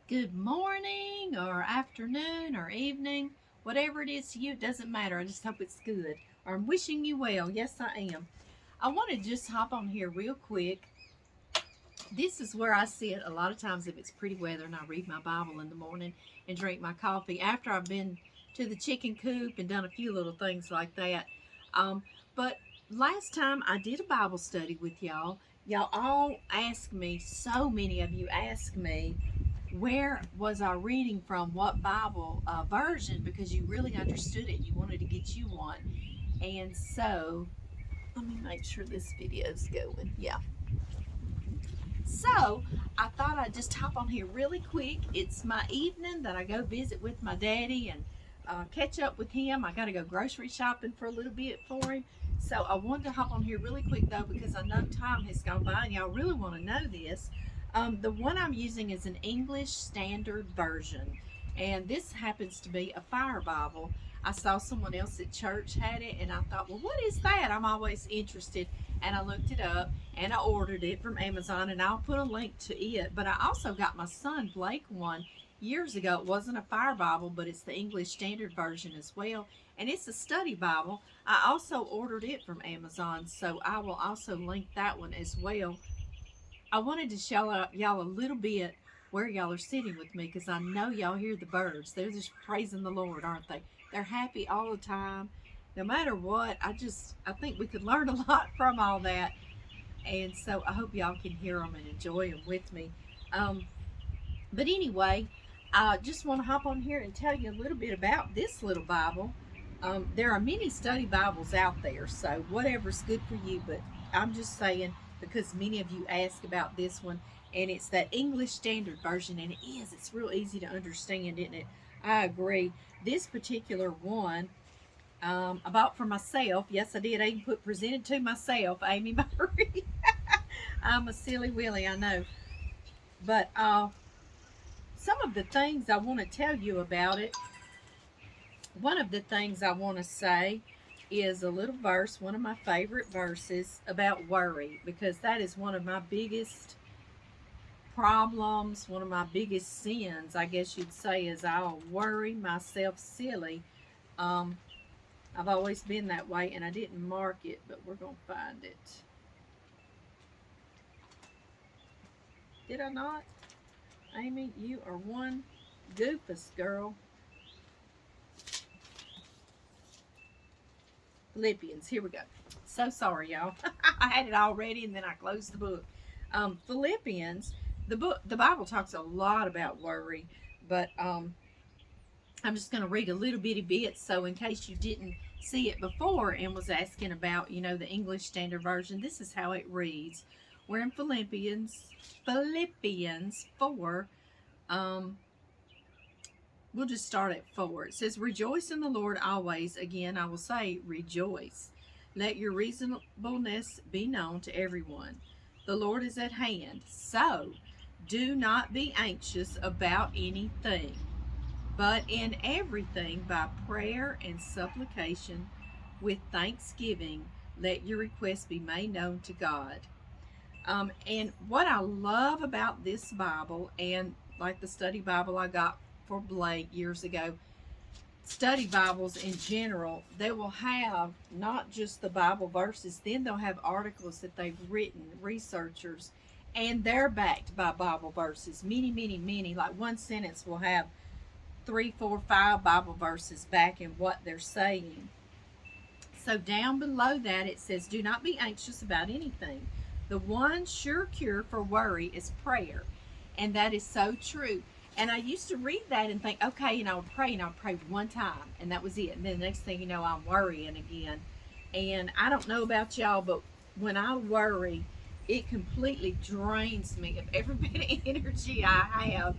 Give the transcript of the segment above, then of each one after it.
Good morning or afternoon or evening, whatever it is to you, it doesn't matter. I just hope it's good. Or I'm wishing you well. Yes, I am. I want to just hop on here real quick. This is where I sit a lot of times if it's pretty weather and I read my Bible in the morning and drink my coffee after I've been to the chicken coop and done a few little things like that. But last time I did a Bible study with y'all, y'all all asked me, so many of you asked me, where was I reading from, what Bible version, because you really understood it. You wanted to get you one. And so, let me make sure this video's going. Yeah. So, I thought I'd just hop on here really quick. It's my evening that I go visit with my daddy and catch up with him. I got to go grocery shopping for a little bit for him. So, I wanted to hop on here really quick though because I know time has gone by and y'all really want to know this. The one I'm using is an English Standard Version, and this happens to be a Fire Bible. I saw someone else at church had it, and I thought, well, what is that? I'm always interested, and I looked it up and I ordered it from Amazon, and I'll put a link to it. But I also got my son Blake one years ago. It wasn't a Fire Bible, but it's the English Standard Version as well, and it's a study Bible. I also ordered it from Amazon, so I will also link that one as well. I wanted to show y'all a little bit where y'all are sitting with me because I know y'all hear the birds. They're just praising the Lord, aren't they? They're happy all the time. No matter what, I think we could learn a lot from all that. And so I hope y'all can hear them and enjoy them with me. Um, but anyway, I just want to hop on here and tell you a little bit about this little Bible. There are many study Bibles out there, so whatever's good for you. But I'm just saying because many of you ask about this one, and it's that English Standard Version, and it is. It's real easy to understand, isn't it? I agree. This particular one I bought for myself. Yes, I did. I even put presented to myself, Amy Murray. I'm a silly Willy, I know. But some of the things I want to tell you about it, one of the things I want to say is a little verse, one of my favorite verses about worry, because that is one of my biggest problems, one of my biggest sins, I guess you'd say, is I'll worry myself silly. Um, I've always been that way, and I didn't mark it, but we're going to find it. Did I not? Amy, you are one goofus girl. Philippians. Here we go. So sorry, y'all. I had it all ready and then I closed the book. Philippians. The Bible talks a lot about worry, but I'm just going to read a little bitty bit. So in case you didn't see it before and was asking about, the English Standard Version, this is how it reads. We're in Philippians 4. Um, We'll just start at 4. It says, rejoice in the Lord always. Again, I will say, rejoice. Let your reasonableness be known to everyone. The Lord is at hand. So, do not be anxious about anything, but in everything, by prayer and supplication, with thanksgiving, let your requests be made known to God. And what I love about this Bible, and like the study Bible I got for Blake years ago, study Bibles in general, they will have not just the Bible verses, then they'll have articles that they've written, researchers, and they're backed by Bible verses. Many, many, many. Like one sentence will have 3, 4, 5 Bible verses backing what they're saying. So down below that it says, do not be anxious about anything. The one sure cure for worry is prayer. And that is so true. And I used to read that and think, okay, and I would pray, and I would pray one time, and that was it. And then the next thing you know, I'm worrying again. And I don't know about y'all, but when I worry, it completely drains me of every bit of energy I have.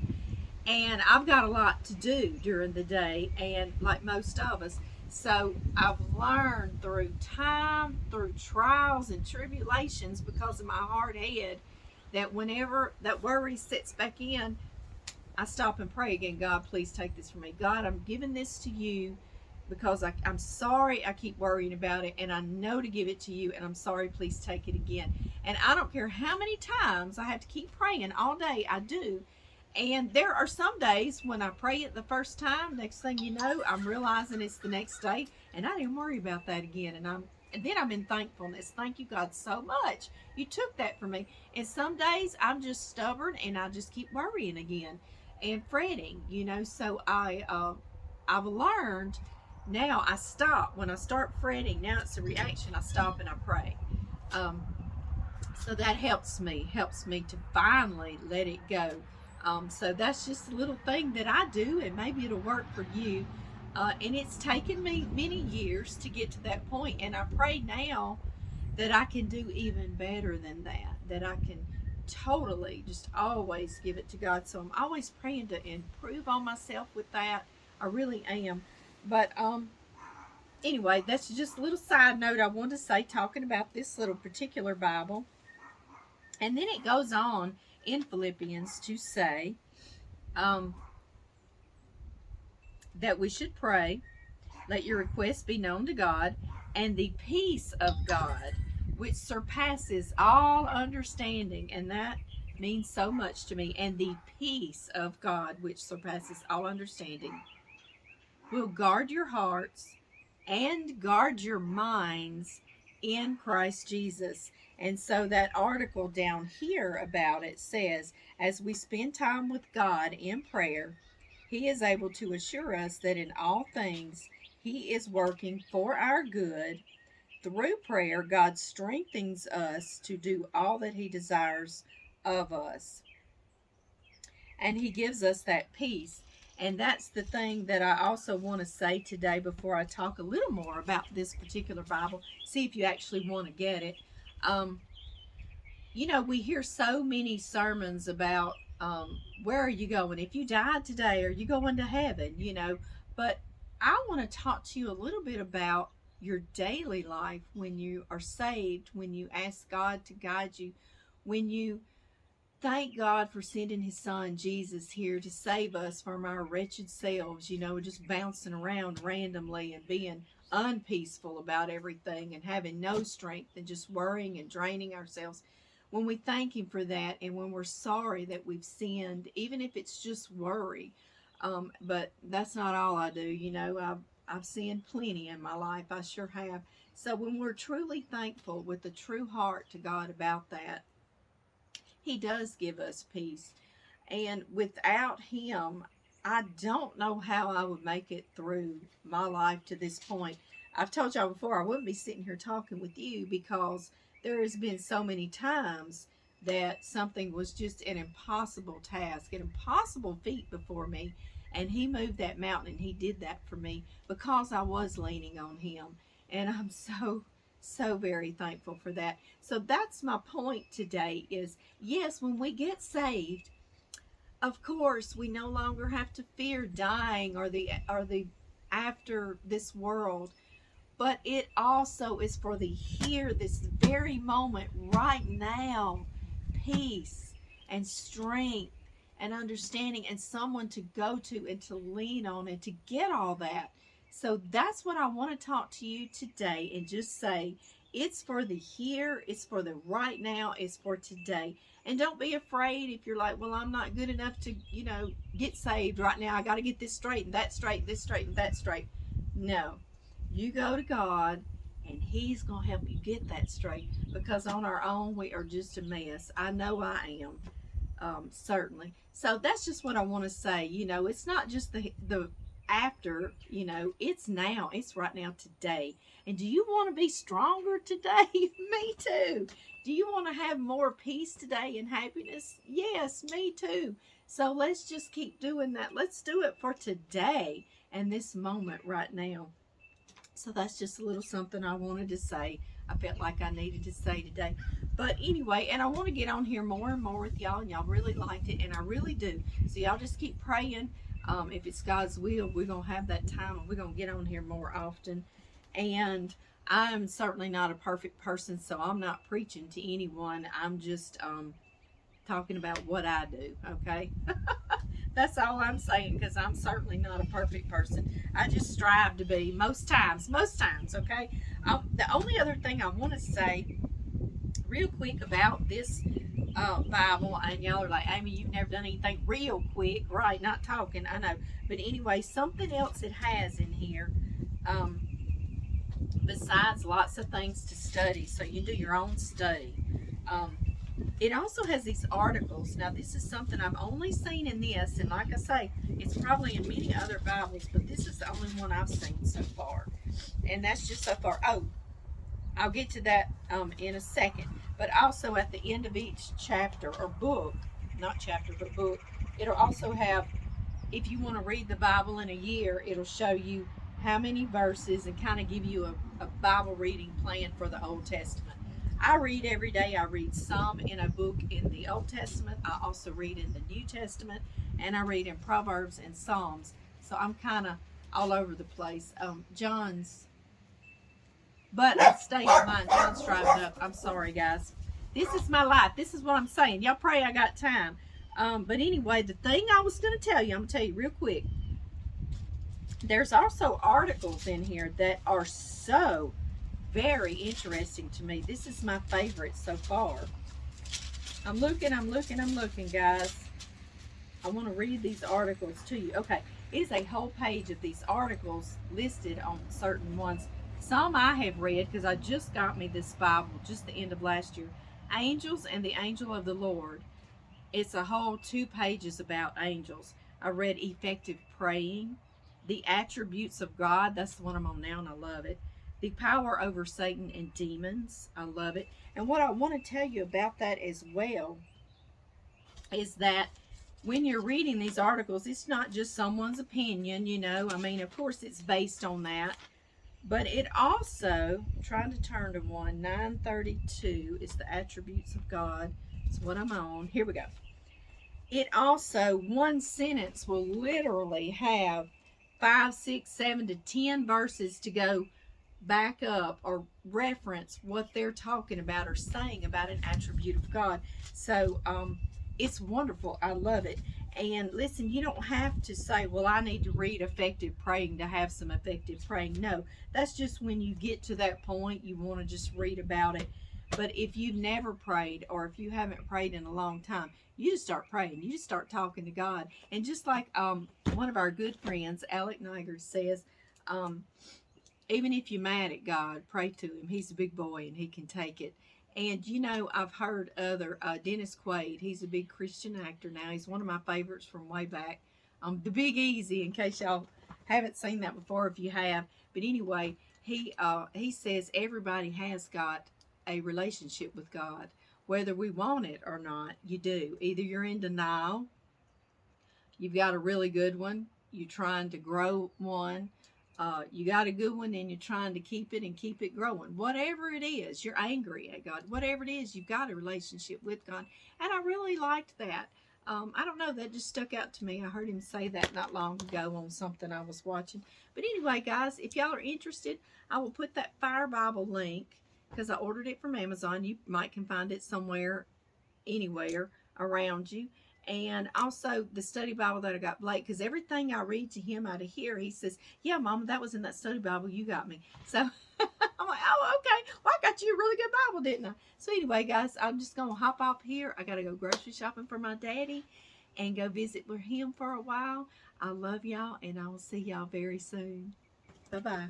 And I've got a lot to do during the day, and like most of us. So I've learned through time, through trials and tribulations, because of my hard head, that whenever that worry sets back in, I stop and pray again. God, please take this from me. God, I'm giving this to you because I'm sorry I keep worrying about it, and I know to give it to you, and I'm sorry, please take it again. And I don't care how many times I have to keep praying all day, I do. And there are some days when I pray it the first time, next thing you know, I'm realizing it's the next day, and I didn't worry about that again. And then I'm in thankfulness. Thank you, God, so much. You took that from me. And some days I'm just stubborn and I just keep worrying again and fretting, So I've learned now. I stop when I start fretting. Now it's a reaction. I stop and I pray. Um, so that helps me to finally let it go. So that's just a little thing that I do, and maybe it'll work for you. And it's taken me many years to get to that point, and I pray now that I can do even better than that, that I can totally just always give it to God. So I'm always praying to improve on myself with that. I really am. But anyway, that's just a little side note I wanted to say, talking about this little particular Bible. And then it goes on in Philippians to say that we should pray, let your requests be known to God, and the peace of God, which surpasses all understanding, and that means so much to me, and the peace of God, which surpasses all understanding, will guard your hearts and guard your minds in Christ Jesus. And so that article down here about it says, as we spend time with God in prayer, He is able to assure us that in all things He is working for our good. Through prayer, God strengthens us to do all that He desires of us. And He gives us that peace. And that's the thing that I also want to say today before I talk a little more about this particular Bible. See if you actually want to get it. We hear so many sermons about where are you going? If you died today, are you going to heaven? But I want to talk to you a little bit about your daily life when you are saved, when you ask God to guide you, when you thank God for sending His Son Jesus here to save us from our wretched selves, just bouncing around randomly and being unpeaceful about everything and having no strength and just worrying and draining ourselves. When we thank Him for that, and when we're sorry that we've sinned, even if it's just worry, but that's not all I do. I've sinned plenty in my life. I sure have. So when we're truly thankful with a true heart to God about that, He does give us peace. And without Him, I don't know how I would make it through my life to this point. I've told y'all before, I wouldn't be sitting here talking with you because there has been so many times that something was just an impossible task, an impossible feat before me. And He moved that mountain, and He did that for me because I was leaning on Him. And I'm so very thankful for that. So that's my point today is, yes, when we get saved, of course, we no longer have to fear dying or the after this world. But it also is for the here, this very moment, right now, peace and strength and understanding and someone to go to and to lean on and to get all that. So that's what I want to talk to you today and just say, it's for the here, it's for the right now, it's for today. And don't be afraid if you're like, well, I'm not good enough to, get saved right now. I got to get this straight and that straight, this straight and that straight. No. You go to God, and He's going to help you get that straight, because on our own, we are just a mess. I know I am, certainly. So that's just what I want to say. It's not just the after, it's now. It's right now, today. And do you want to be stronger today? Me too. Do you want to have more peace today and happiness? Yes, me too. So let's just keep doing that. Let's do it for today and this moment right now. So that's just a little something I wanted to say. I felt like I needed to say today. But anyway, and I want to get on here more and more with y'all, and y'all really liked it, and I really do. So y'all just keep praying. If it's God's will, we're going to have that time, and we're going to get on here more often. And I'm certainly not a perfect person, so I'm not preaching to anyone. I'm just talking about what I do, okay? That's all I'm saying, because I'm certainly not a perfect person. I just strive to be most times, okay? The only other thing I want to say real quick about this Bible, and y'all are like, Amy, you've never done anything real quick, right? Not talking, I know. But anyway, something else it has in here, um, besides lots of things to study, so you do your own study. Um, it also has these articles. Now, this is something I've only seen in this, and like I say, it's probably in many other Bibles, but this is the only one I've seen so far. And that's just so far. Oh, I'll get to that in a second. But also at the end of each chapter or book, not chapter, but book, it'll also have, if you want to read the Bible in a year, it'll show you how many verses and kind of give you a Bible reading plan for the Old Testament. I read every day. I read some in a book in the Old Testament. I also read in the New Testament, and I read in Proverbs and Psalms. So I'm kind of all over the place. John's, but I stay in mine. John's driving up. I'm sorry, guys. This is my life. This is what I'm saying. Y'all pray I got time. But anyway, the thing I was going to tell you, I'm going to tell you real quick. There's also articles in here that are so very interesting to me. This is my favorite so far. I'm looking, guys. I want to read these articles to you. Okay, it is a whole page of these articles listed on certain ones. Some I have read because I just got me this Bible just the end of last year. Angels and the Angel of the Lord. It's a whole 2 pages about angels. I read Effective Praying, The Attributes of God. That's the one I'm on now, and I love it. The Power Over Satan and Demons. I love it. And what I want to tell you about that as well is that when you're reading these articles, it's not just someone's opinion, you know. I mean, of course, it's based on that. But it also, trying to turn to 932 is the Attributes of God. It's what I'm on. Here we go. It also, one sentence will literally have 5, 6, 7 to 10 verses to go back up or reference what they're talking about or saying about an attribute of God. So it's wonderful. I love it. And listen, you don't have to say, well, I need to read Effective Praying to have some effective praying. No, that's just when you get to that point, you want to just read about it. But if you've never prayed or if you haven't prayed in a long time, you just start praying. You just start talking to God. And just like one of our good friends, Alec Niger, says, even if you're mad at God, pray to him. He's a big boy and he can take it. And, you know, I've heard other, Dennis Quaid, he's a big Christian actor now. He's one of my favorites from way back. The Big Easy, in case y'all haven't seen that before, if you have. But anyway, he says everybody has got a relationship with God. Whether we want it or not, you do. Either you're in denial, you've got a really good one, you're trying to grow one, you got a good one and you're trying to keep it and keep it growing. Whatever it is, you're angry at God. Whatever it is, you've got a relationship with God. And I really liked that. I don't know, that just stuck out to me. I heard him say that not long ago on something I was watching. But anyway, guys, if y'all are interested, I will put that Fire Bible link because I ordered it from Amazon. You might can find it somewhere, anywhere around you. And also the study Bible that I got Blake, because everything I read to him out of here, he says, yeah, Mama, that was in that study Bible you got me. So I'm like, oh, okay. Well, I got you a really good Bible, didn't I? So anyway, guys, I'm just going to hop off here. I got to go grocery shopping for my daddy and go visit with him for a while. I love y'all, and I will see y'all very soon. Bye-bye.